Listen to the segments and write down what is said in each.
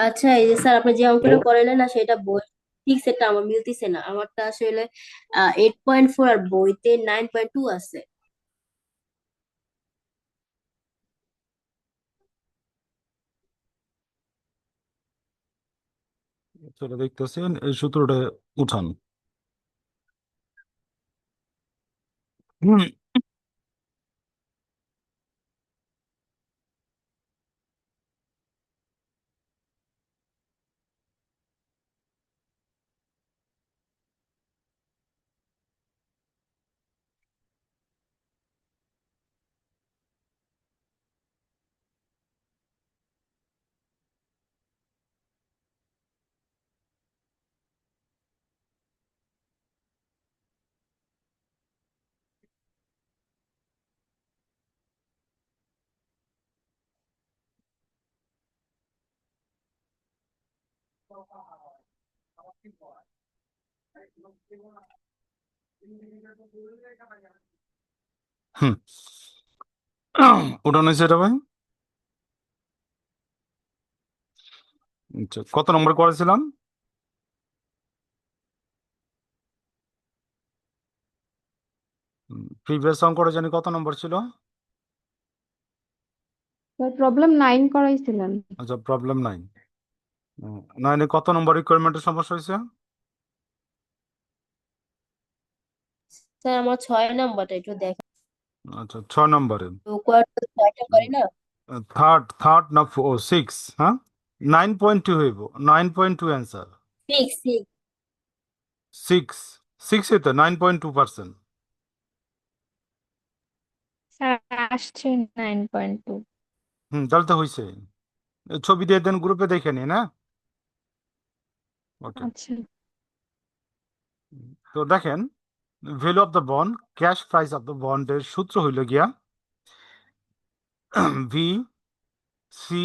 আচ্ছা, এই যে স্যার আপনি যে অঙ্কটা করাইলেন না সেটা বই ঠিক সেটা আমার মিলতেছে না। আমারটা আসলে 8.4 আর বইতে 9.2 আছে। সেটা দেখতেছেন, এই সূত্রটা উঠান। হুম। হুম। উঠানো হয়েছে এটা ভাই? আচ্ছা, কত নম্বর করেছিলাম? প্রিভিয়াস অঙ্কটা জানি কত নম্বর ছিল? Sir problem 9 করাইছিলেন। আচ্ছা, প্রবলেম নাই। 9-এ কত নম্বর রিকোয়ারমেন্টের সমস্যা হয়েছে? স্যার আমার 6 নাম্বারটা একটু দেখেন আচ্ছা, 6 নম্বরে। তো, কোয়ার্টার 6টা করে না? থার্ড থার্ড না সিক্স, হ্যাঁ। 9.2 হইব। 9.2 answer. Six six. Six. Six তো 9.2%। স্যার আসছে 9.2। তাহলে তো হয়েছে। ছবি দিয়ে দেন, গ্রুপে দেখে নিন, হ্যাঁ। ওকে। আচ্ছা। তো দেখেন, value of the bond, cash price of the বন্ডের সূত্র হইল গিয়া ভি সি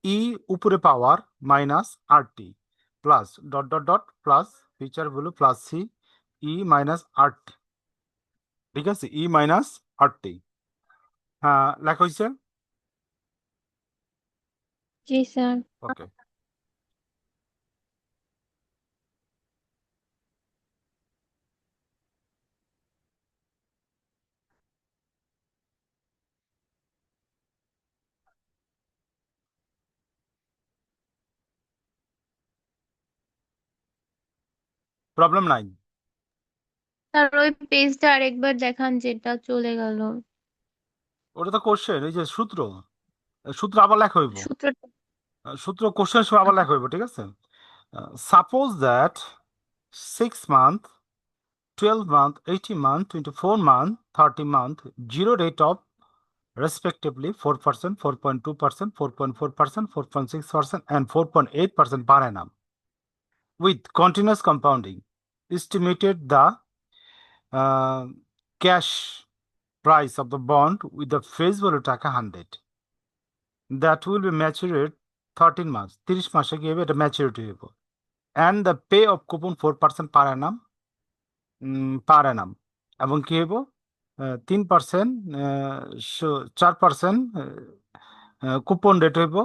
ই উপরে power minus R T plus dot dot dot plus future value plus C E minus R T. ঠিক আছে, ই মাইনাস আর টি। হ্যাঁ, লেখা হয়েছে। জি স্যার। ওকে। প্রবলেম নাই। স্যার ওই পেজটা আরেকবার দেখান, যেটা চলে গেল। ওটা তো কোশ্চেন, এই যে সূত্র, সূত্র আবার লেখা হইব। সূত্রটা। সূত্র কোশ্চেন সব আবার লেখা হইব, ঠিক আছে। Suppose that 6 month, 12 month, 18 month, 24 month, 30 month, zero rate of respectively 4%, 4.2%, 4.4%, 4.6%, and 4.8% per annum. With continuous compounding, estimated the cash price of the bond with the face value টাকা 100 that will be matured 13 months 30 মাসে কি হবে এটা maturity হইব and the pay of coupon 4% per annum এবং কি হইব 3% 4% coupon rate হইব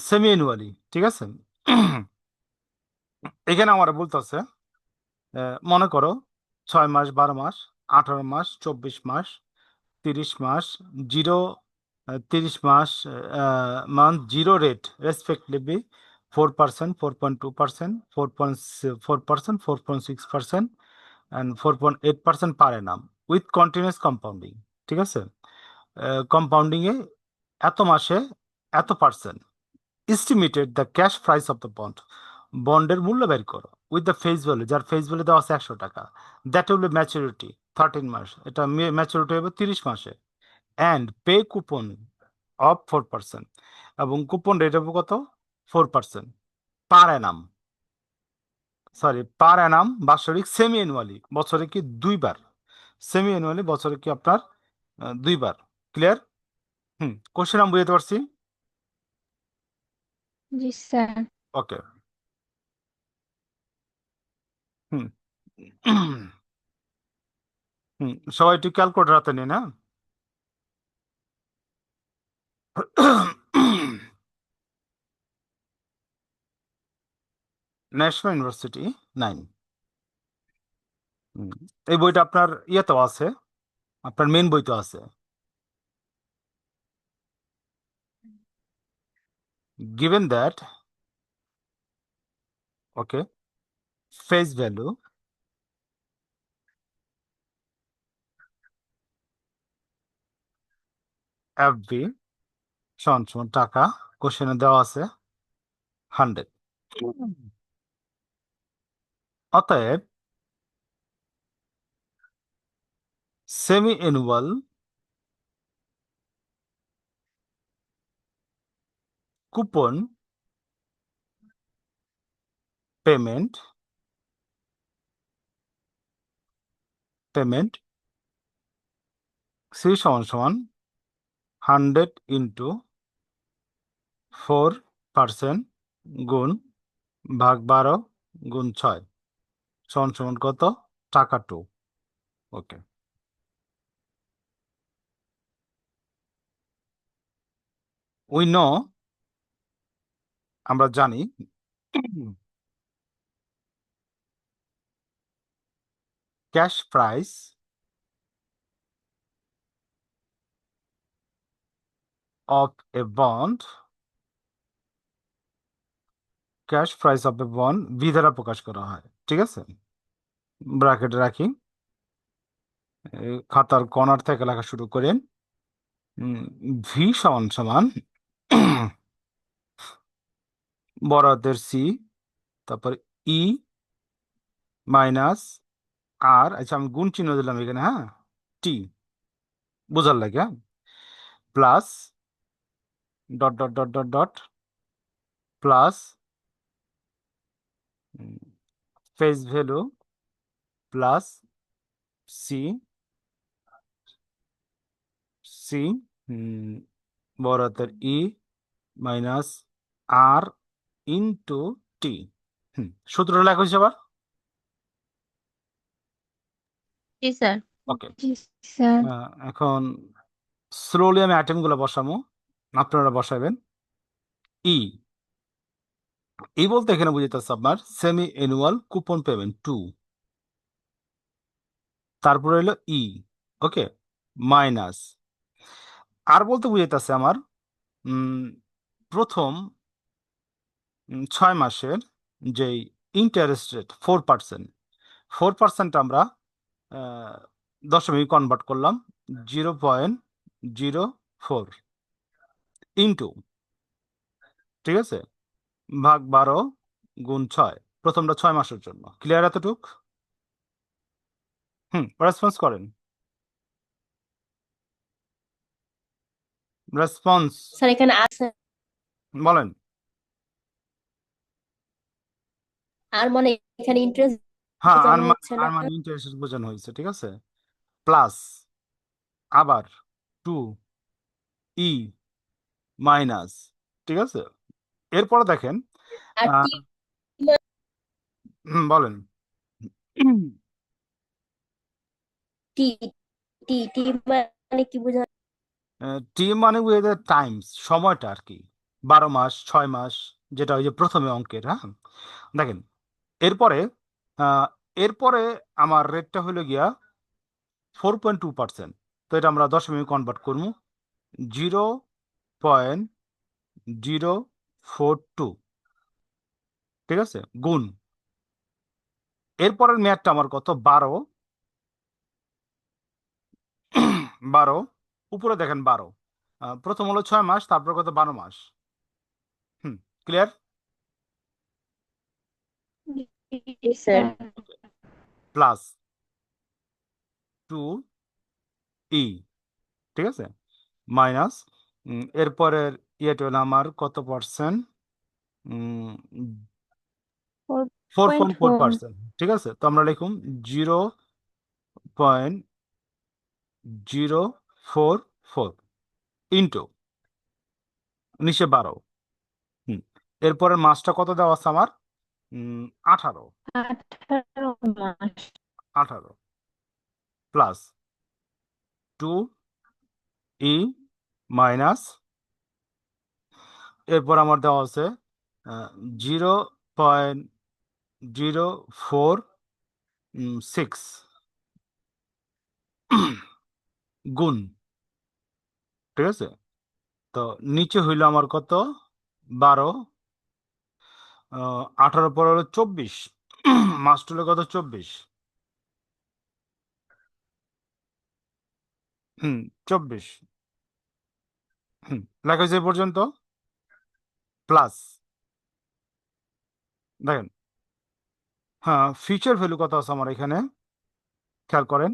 সেমি অ্যানুয়ালি ঠিক আছে এখানে আমার বলতেছে মনে করো 6 মাস 12 মাস 18 মাস 24 মাস 30 মাস 30 মাস month 0 rate respectively 4%, 4.2%, 4.4%, 4.6%, and 4.8% per annum with continuous compounding ঠিক আছে কম্পাউন্ডিং এ এত মাসে এত percent estimated the cash price of the bond বন্ডের মূল্য বের করো উইথ দ্য ফেস ভ্যালু যার ফেস ভ্যালু দেওয়া আছে 100 টাকা দ্যাট উইল বি ম্যাচুরিটি 13 মাস এটা ম্যাচুরিটি হবে 30 মাসে অ্যান্ড পে কুপন অফ 4% এবং কুপন রেট হবে কত 4% পার অ্যানাম পার অ্যানাম বাৎসরিক সেমি অ্যানুয়ালি বছরে কি 2 বার সেমি অ্যানুয়ালি বছরে কি আপনার 2 বার ক্লিয়ার কোশ্চেন আমি বুঝতে পারছি জি স্যার। ওকে হুম সবাই একটু ক্যালকুলেটর হাতে নিন না ন্যাশনাল ইউনিভার্সিটি 9 এই বইটা আপনার ইয়েতেও আছে আপনার মেন বইতেও আছে given that okay face value FB সমান সমান টাকা কোশ্চেনে দেওয়া আছে 100 অতএব semi annual coupon payment C সমান সমান 100 ইন্টু 4% গুণ ভাগ 12 গুণ 6 সমান সমান কত টাকা 2 ওকে উই নো আমরা জানি cash price of a bond cash price of A bond V দ্বারা প্রকাশ করা হয় ঠিক আছে ব্র্যাকেটে রাখি খাতার কর্নার থেকে লেখা শুরু করেন ভি সমান সমান বড় হাতের সি তারপর ই মাইনাস আর আচ্ছা আমি গুণ চিহ্ন দিলাম এখানে হ্যাঁ টি বোঝার লাগে হ্যাঁ plus dot dot dot dot dot plus face value plus C C বড় হাতের ই মাইনাস আর ইন্টু টি সূত্রটা লেখা হয়েছে আবার জি স্যার। ওকে জি স্যার। এখন স্লোলি আমি আইটেমগুলো বসাবো আপনারা বসাবেন ই এই বলতে এখানে বুঝতেছে আপনার সেমি অ্যানুয়াল কুপন পেমেন্ট 2 তারপরে হলো ই ওকে মাইনাস আর বলতে বুঝাইতেছে আমার প্রথম 6 মাসের যেই ইন্টারেস্ট রেট 4% আমরা দশমিক কনভার্ট করলাম 0.04 ইন্টু ঠিক আছে ভাগ 12 গুণ 6 প্রথমটা 6 মাসের জন্য ক্লিয়ার এতটুক রেসপন্স করেন রেসপন্স স্যার এখানে আছে বলেন। আর মানে এখানে ইন্টারেস্ট হ্যাঁ, বোঝানো হচ্ছে না। আর মানে ইন্টারেস্ট বোঝানো হয়েছে, ঠিক আছে। প্লাস আবার 2e মাইনাস, ঠিক আছে। এরপরে দেখেন, আর আহ, বলেন। টি টি টি মানে কি বোঝানো? টি মানে ওয়েদার টাইমস, সময়টা আর কি, 12 মাস 6 মাস, যেটা ওই যে প্রথমে অঙ্কের। হ্যাঁ, দেখেন এরপরে, আহ, এরপরে আমার রেটটা হলো গিয়া 4.2%। তো এটা আমরা দশমিক কনভার্ট করবো, 0.042, ঠিক আছে, গুণ। এরপরের মেয়াদটা আমার কত, 12। 12, উপরে দেখেন 12, প্রথম হলো 6 মাস, তারপর কত, 12 মাস। ক্লিয়ার। জি স্যার। প্লাস 2e, ঠিক আছে, মাইনাস এরপরের ইয়েটা হলো আমার কত percent, four four point point four four percent ঠিক আছে। তো আমরা লিখুন 0.044 ইন্টু নিচে 12। হুম, এরপরের মাসটা কত দেওয়া আছে আমার, 18। 18 মাস। 18 প্লাস 2e মাইনাস, এরপর আমার দেওয়া আছে 0.046 গুণ, ঠিক আছে। তো নিচে হইলো আমার কত, 12, 18 পর হলো 24, মাস হলো কত, 24। 24। লেখা হয়েছে এ পর্যন্ত। প্লাস দেখেন, হ্যাঁ, ফিউচার ভ্যালু কত আছে আমার এখানে, খেয়াল করেন।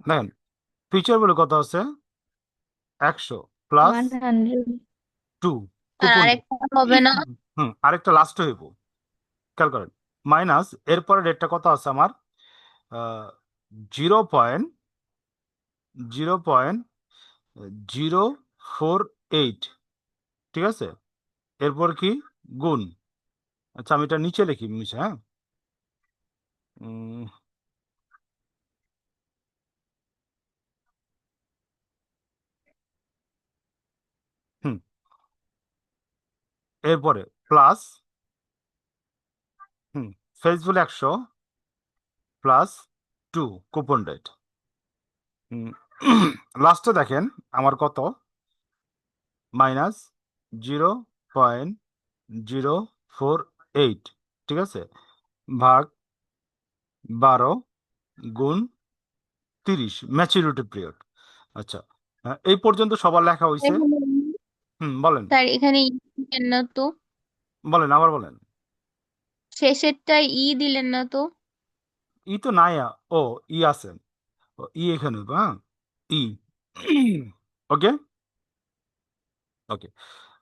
দেখেন ফিউচার ভ্যালু কত আছে, 100 প্লাস 100। 2 আর কুপন। আরেকটা হবে না? আরেকটা লাস্ট হইব, খেয়াল করেন। মাইনাস এরপরে রেটটা কত আছে আমার, 0.008, ঠিক আছে। এরপর কি, গুণ। আচ্ছা, আমি এটা নিচে লিখি নিচে, হ্যাঁ। উম, হুম এরপরে plus, face value 100 plus 2 coupon rate. লাস্টে দেখেন আমার কত, মাইনাস 0.048, ঠিক আছে, ভাগ 12 গুণ 30 ম্যাচুরিটি পিরিয়ড। আচ্ছা, এই পর্যন্ত সবার লেখা হয়েছে। এখানে বলেন। স্যার এখানে ই দিলেন না তো? বলেন, আবার বলেন। শেষেরটায় ই দিলেন না তো? ই তো নাই ও, ই আছে, ই এখানে হইবো, হ্যাঁ, ই। ওকে, ওকে।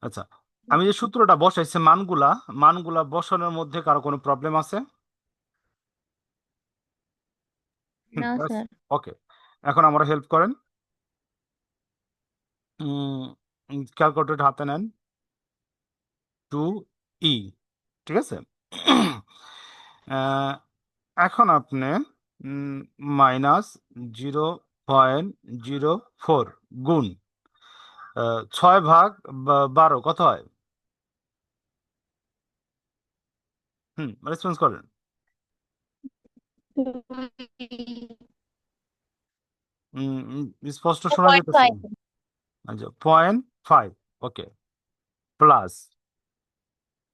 আচ্ছা, আমি যে সূত্রটা বসাইছি, মানগুলা মানগুলা বসানোর মধ্যে কারো কোনো প্রবলেম আছে? না স্যার। ওকে, এখন আমরা হেল্প করেন, ক্যালকুলেটর হাতে নেন, 2e, ঠিক আছে। আহ, এখন আপনি মাইনাস 0.04 গুণ 6 ভাগ 12 কত হয়? রেসপন্স করেন। স্পষ্ট শোনা পয়েন্ট যেতেছে? ফাইভ। আচ্ছা, 0.5, ওকে, প্লাস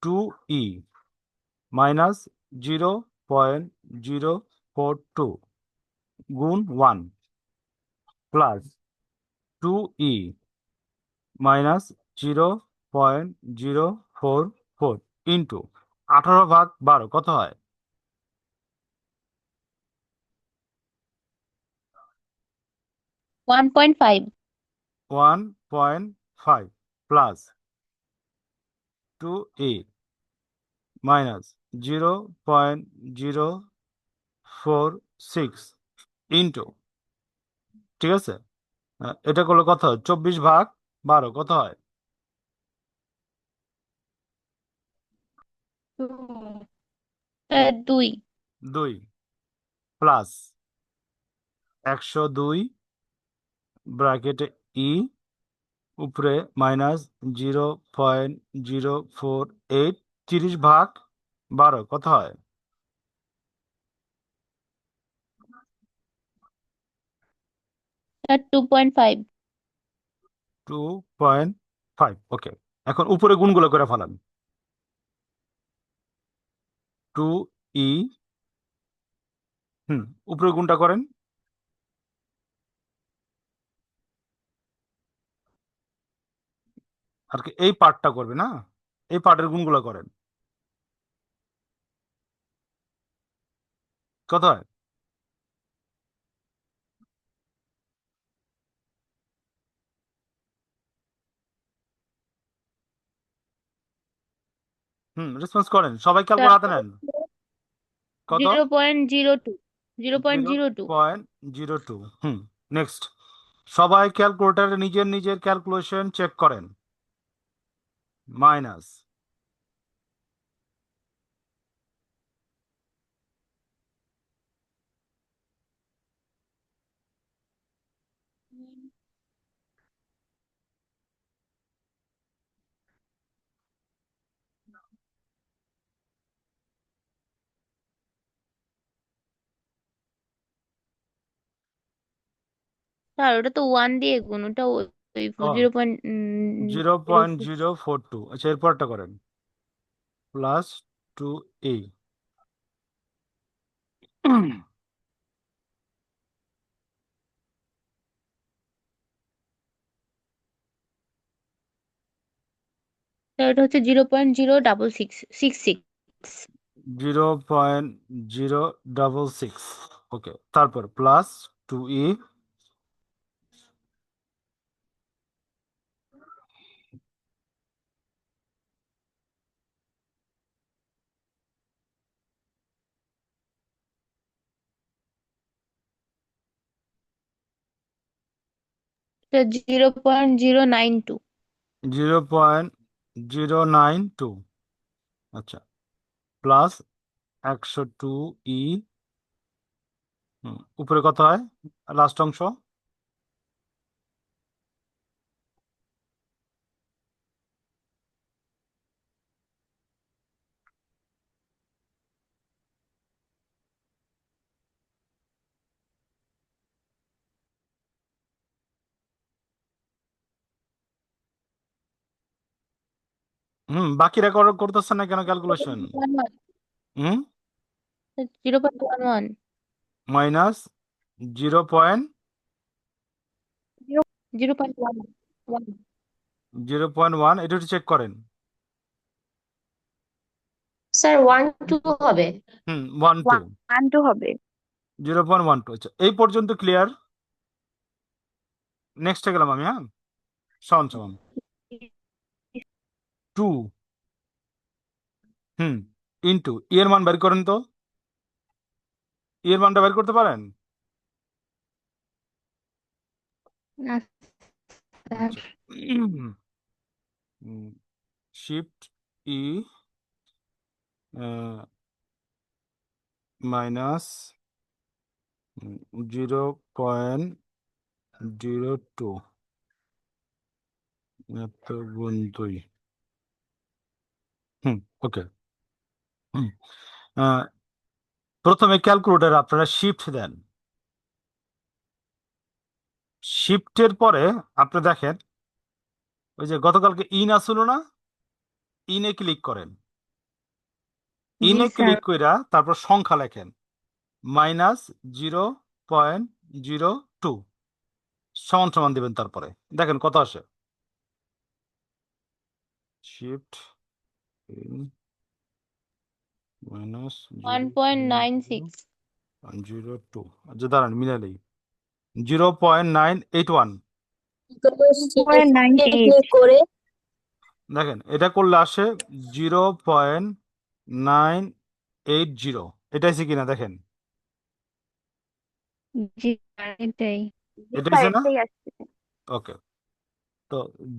2e মাইনাস 0.042 গুণ 1 প্লাস 2e মাইনাস 0.044 ইন্টু 18 ভাগ 12 কত হয়? 1.5. 1.5 plus 2e minus 0.046 ইন্টু, ঠিক আছে? এটা করলে কত হয়? 24/12 কত হয়? 2. 2 প্লাস 102 ব্র্যাকেটে ই উপরে মাইনাস 0.048 30/12 কত হয়? স্যার 2.5. 2.5। ওকে, এখন উপরে গুণগুলো করে ফেলান। 2e, উপরে গুণটা করেন। আর কি এই পার্টটা করবে না, এই পার্টের গুণগুলো করেন। কত হয়? রেসপন্স করেন, সবাই ক্যালকুলেটর হাতে নেন। কত? 0.02. 0.02. 0.02। নেক্সট, সবাই ক্যালকুলেটরে নিজের নিজের ক্যালকুলেশন চেক করেন। মাইনাস স্যার ওটা তো 1 দিয়ে গুণ, ওটা ওই ও 0.06. 0.042। আচ্ছা, এরপরটা করেন। প্লাস 2e স্যার এটা হচ্ছে 0.06666. 0.066। ওকে, তারপর প্লাস 2e 0.092. 0.092। আচ্ছা, প্লাস 102e, উপরে কত হয় লাস্ট অংশ? বাকিরা করতেছেন না কেন ক্যালকুলেশন? 0.11. মাইনাস 0.0.1 এটা একটু চেক করেন। স্যার 1-2 হবে। 1.2। 1 2 হবে। 0.12। আচ্ছা, এই পর্যন্ত ক্লিয়ার। নেক্সটে গেলাম আমি। সমান সমান 2 ইন্টু এর মান বের করেন তো। এর মানটা বের করতে পারেন? না স্যার। শিফট ই মাইনাস 0.02 গুণ 2। ওকে। প্রথমে ক্যালকুলেটর আপনারা শিফট দেন। শিফটের পরে আপনি দেখেন ওই যে গতকালকে ইন আসল না, ইনে ক্লিক করেন। জি ইনে স্যার। ক্লিক কইরা তারপর সংখ্যা লেখেন -0.02 সমান সমান দিবেন, তারপরে দেখেন কত আসে। Shift minus 1.96. 0.02। আচ্ছা, দাঁড়ান মিলালেই 0.981। পয়েন্ট নাইন এইট করে দেখেন এটা করলে আসে 0.980। এটা আছে কিনা দেখেন, জি স্যার, এটাই। এটা আছে না? ওকে, তো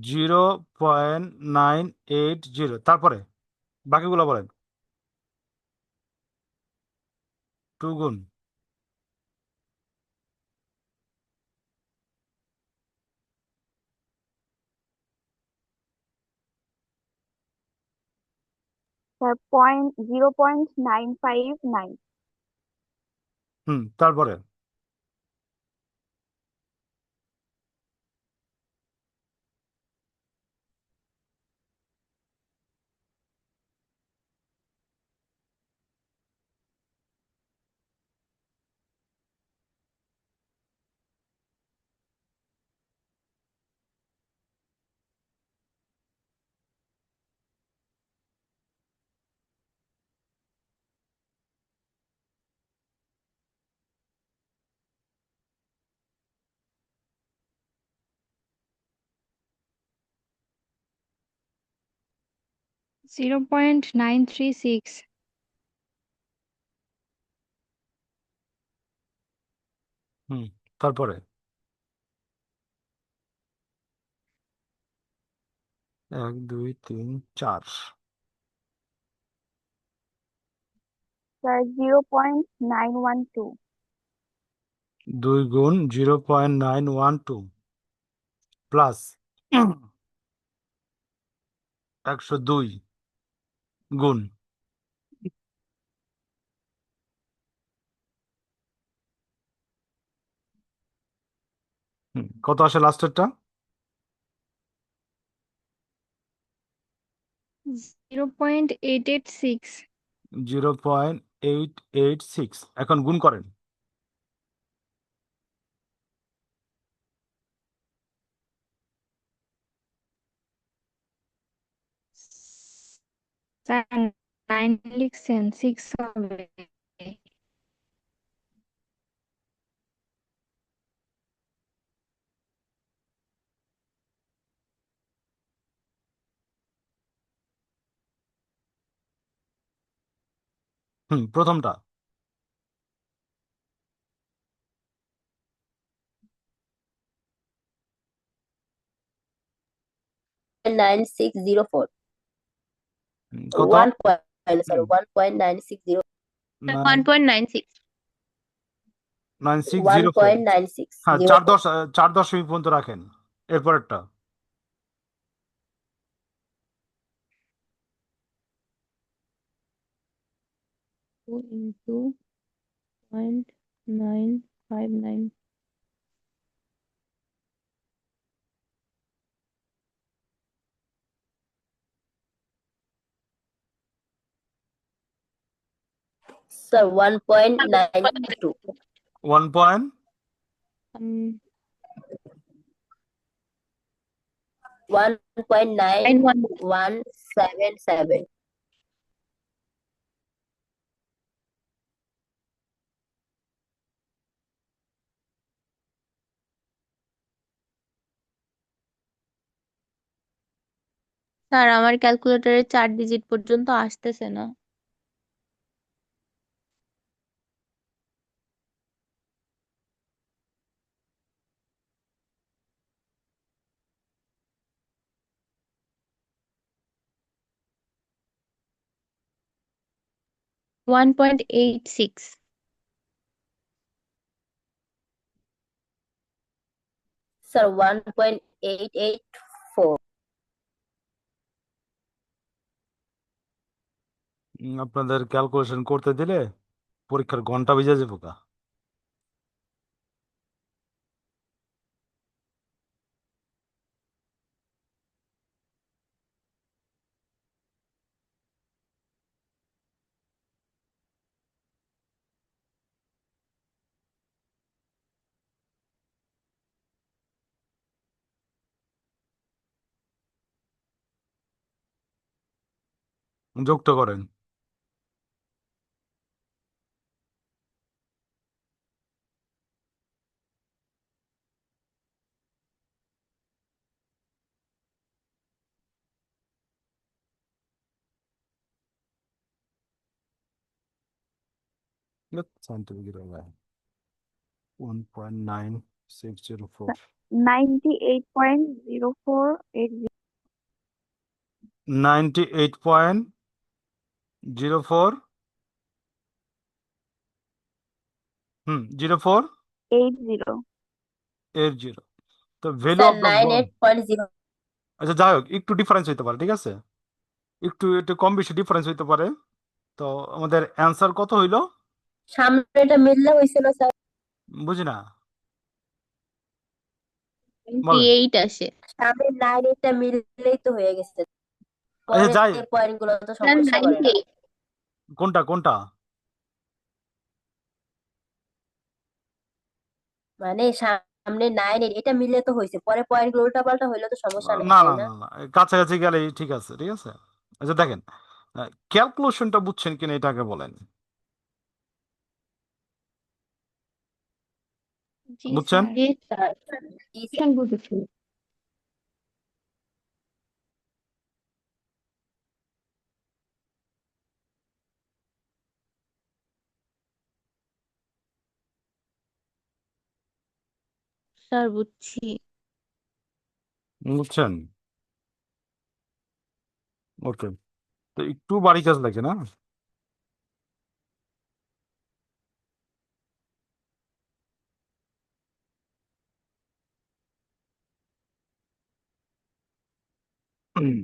0.980। তারপরে বাকিগুলো বলেন। 2 গুণ, স্যার 0.95 9। তারপরে zero point nine three six হুম তারপরে 1 2 3 4। স্যার 0.912। 2 গুণ 0.912 প্লাস 102 গুণ কত আসে লাস্টেরটা? 0.886। 0.886। এখন গুণ করেন। স্যার, নাইন লিখছেন, সিক্স হবে। প্রথমটা 9604 কত? 1.96 1.96। 9604। 1.96 হ্যাঁ, 4 দশমিক পর্যন্ত রাখেন। এরপরেরটা 2 into 0.959। স্যার 1.92 1 পয়েন্ট 1.9177 স্যার, আমার ক্যালকুলেটরে 4 ডিজিট পর্যন্ত আসতেছে না। 1.86। স্যার 1.884 আপনাদের ক্যালকুলেশন করতে দিলে পরীক্ষার ঘন্টা বেজে যাবো কা। যুক্ত করেন। scientific error 1.9604 98.0480. 98.04 04 80. 80 তো ভ্যালু স্যার অফ দ্য 98.0। আচ্ছা যাই হোক একটু ডিফারেন্স হইতে পারে, ঠিক আছে, একটু একটু কম বেশি ডিফারেন্স হইতে পারে। তো আমাদের অ্যান্সার কত হইলো সামনেটা মিললে হয়েছে না স্যার? বুঝি না, বলেন। 98 আসে। সামনে 98টা মিললেই তো হয়ে গেছে, আচ্ছা পরে যাই, পয়েন্ট গুলো তো স্যার সমস্যা করে না। 98। কোনটা কোনটা মানে সামনে 98 এটা মিললে তো হয়েছে, পরে পয়েন্ট গুলো উল্টা পাল্টা হইলে তো সমস্যা নাই, না তাই না না? না না কাছাকাছি গেলেই ঠিক আছে, ঠিক আছে। আচ্ছা দেখেন, ক্যালকুলেশনটা বুঝছেন কিনা এটাকে বলেন, জি বুঝছেন? স্যার। জি স্যার, জি স্যার। স্যার বুঝেছি। স্যার বুঝছি। বুঝছেন, ওকে। তো একটু বাড়ি কাজ লাগে না। হুম,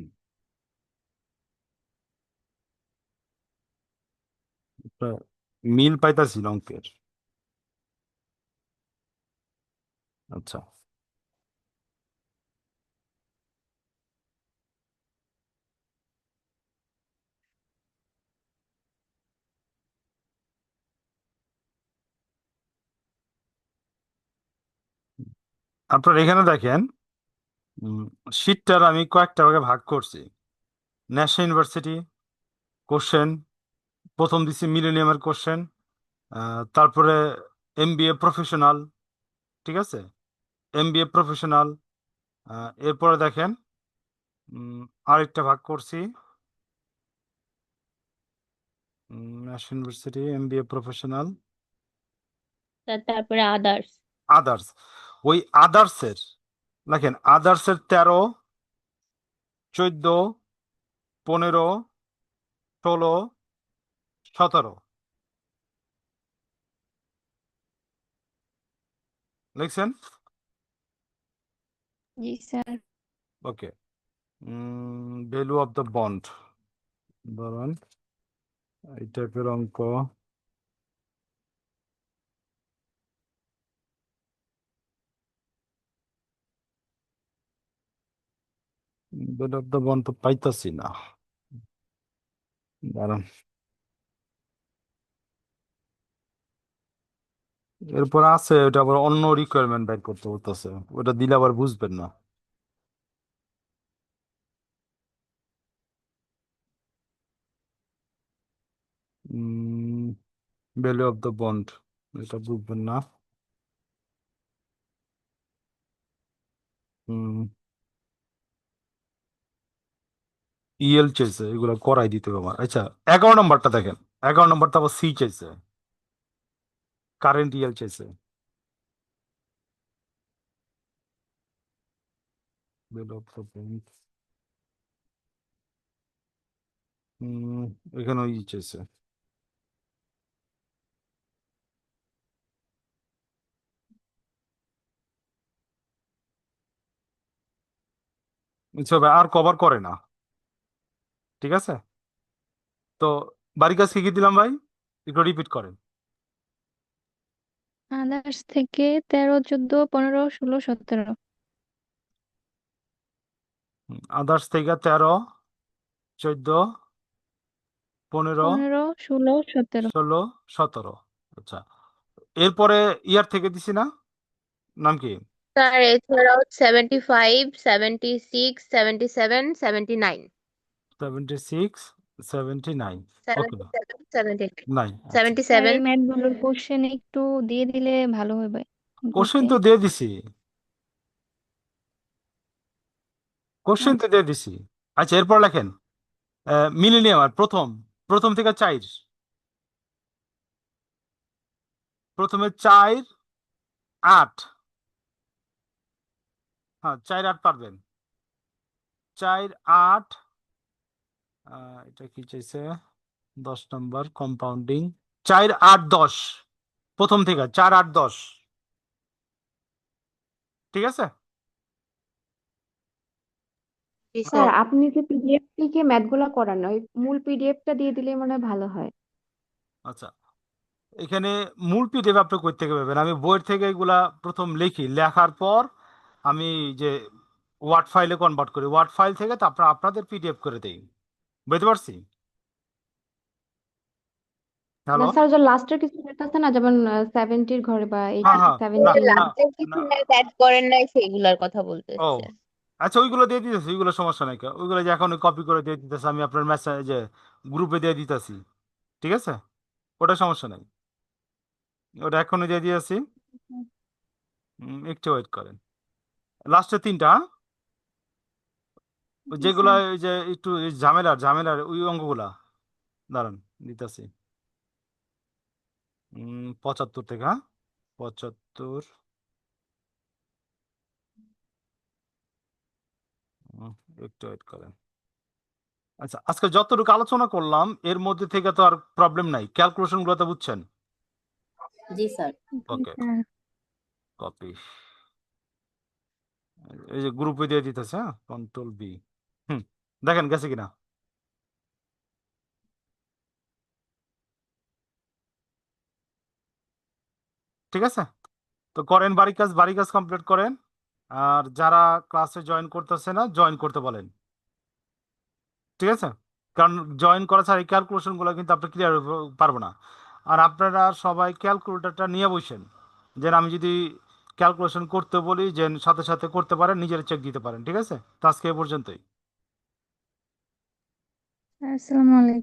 একটা মিল পাইতাছি না অঙ্কের। আচ্ছা, আপনার এখানে দেখেন, শীটটার আমি কয়েকটা ভাগে ভাগ করছি। ন্যাশনাল ইউনিভার্সিটি কোশ্চেন, প্রথম দিছি মিলেনিয়ামের কোশ্চেন, তারপরে এমবিএ প্রফেশনাল, ঠিক আছে, এমবিএ প্রফেশনাল। এরপরে দেখেন আরেকটা ভাগ করছি, national university MBA professional sir তারপরে আদার্স। আদার্স। ওই আদার্সের দেখেন, আদার্সের 13, 14, 15, 16, 17 লিখছেন, জি sir. Okay. Value of the bond ধরেন এই টাইপের অঙ্ক। ভ্যালু অফ দ্য বন্ড তো পাইতাছি না, দাঁড়ান। এরপর আছে ওটা আবার অন্য রিকোয়ারমেন্ট বের করতে বলতেছে, ওটা দিলে আবার বুঝবেন না। ভ্যালু অফ দ্য বন্ড এটা বুঝবেন না। ইএল চাইছে, এগুলো করাই দিতে হবে আমার। আচ্ছা 11 নম্বরটা দেখেন, 11 নম্বরটা আবার সি চাইছে, কারেন্ট ইএল চাইছে। ভ্যালু অফ দ্য বন্ড এখানে ই চাইছে। আচ্ছা ভাই, আর কভার করে না, ঠিক আছে। তো বাড়ির কাজ কি কি দিলাম ভাই, একটু রিপিট করেন। আদার্স থেকে 13, 14, 15, 16, 17। আদার্স থেকে 13, 14, 15, 15, 16, 17। 16, 17। আচ্ছা, এরপরে ইয়ার থেকে দিছি না, নাম কি? স্যার এছাড়াও 75, 76, 77, 79। 76, 79, ওকে 77, 79। 9। আচ্ছা, 77। স্যার এই ম্যাথগুলোর কোশ্চেন একটু দিয়ে দিলে ভালো হবে কোশ্চেন গ্রুপে। তো দিয়ে দিছি, কোশ্চেন তো আচ্ছা দিয়ে দিছি। আচ্ছা এরপর লেখেন মিলেনিয়াম আর প্রথম, প্রথম থেকে 4, প্রথমে 4 8, হ্যাঁ 4 8 পারবেন, 4 8, এটা কি চাইছে 10 নম্বর কম্পাউন্ডিং, 4 8 10, প্রথম থেকে 4 8 10, ঠিক আছে। জি স্যার স্যার। আপনি যে পিডিএফ থেকে ম্যাথগুলো করান ওই মূল পিডিএফটা দিয়ে দিলে মনে হয় ভালো হয়। আচ্ছা, এখানে মূল পিডিএফ আপনি কই থেকে পাবেন? আমি বইয়ের থেকে এগুলা প্রথম লিখি, লেখার পর আমি যে ওয়ার্ড ফাইলে কনভার্ট করি, ওয়ার্ড ফাইল থেকে তারপর আপনাদের পিডিএফ করে দেই, বুঝতে পারছি? না হ্যালো, স্যার যে লাস্টের কিছু লেখা আছে না যেমন 70-র ঘরে বা হ্যাঁ হ্যাঁ, না 70 না লাস্টের কিছু না, ম্যাথ অ্যাড করেন নাই সেগুলার কথা ও বলতেছে। আচ্ছা, ওইগুলো দিয়ে দিতেছি, ওইগুলো সমস্যা নাই, ওইগুলো যে এখন কপি করে দিয়ে দিতেছি আমি আপনার মেসেজ গ্রুপে দিয়ে দিতেছি, ঠিক আছে, ওটা সমস্যা নাই, ওটা এখনই দিয়ে দিয়েছি। একটু ওয়েট করেন, লাস্টের 3টা, ওই জি যেগুলা স্যার। ওই যে একটু এই ঝামেলার ওই অঙ্কগুলা, দাঁড়ান দিতেছি। 75 থেকে, হ্যাঁ 75, একটু ওয়েট করেন। আচ্ছা, আজকে যতটুকু আলোচনা করলাম এর মধ্যে থেকে তো আর প্রবলেম নাই, ক্যালকুলেশন গুলো তো বুঝছেন? জি স্যার। জি ওকে, স্যার। কপি, এই যে গ্রুপে দিয়ে দিতেছে, হ্যাঁ কন্ট্রোল বি, দেখেন গেছে কিনা। ঠিক আছে, তো করেন বাড়ি কাজ কমপ্লিট করেন, আর যারা ক্লাসে জয়েন করতেছে না জয়েন করতে বলেন, ঠিক আছে, কারণ জয়েন করা ছাড়া এই ক্যালকুলেশন গুলো কিন্তু আপনি ক্লিয়ার পারবো না। আর আপনারা সবাই ক্যালকুলেটরটা নিয়ে বসেন, যেন আমি যদি ক্যালকুলেশন করতে বলি যে সাথে সাথে করতে পারেন, নিজের চেক দিতে পারেন, ঠিক আছে। তো আজকে এ পর্যন্তই। আসসালামু আলাইকুম।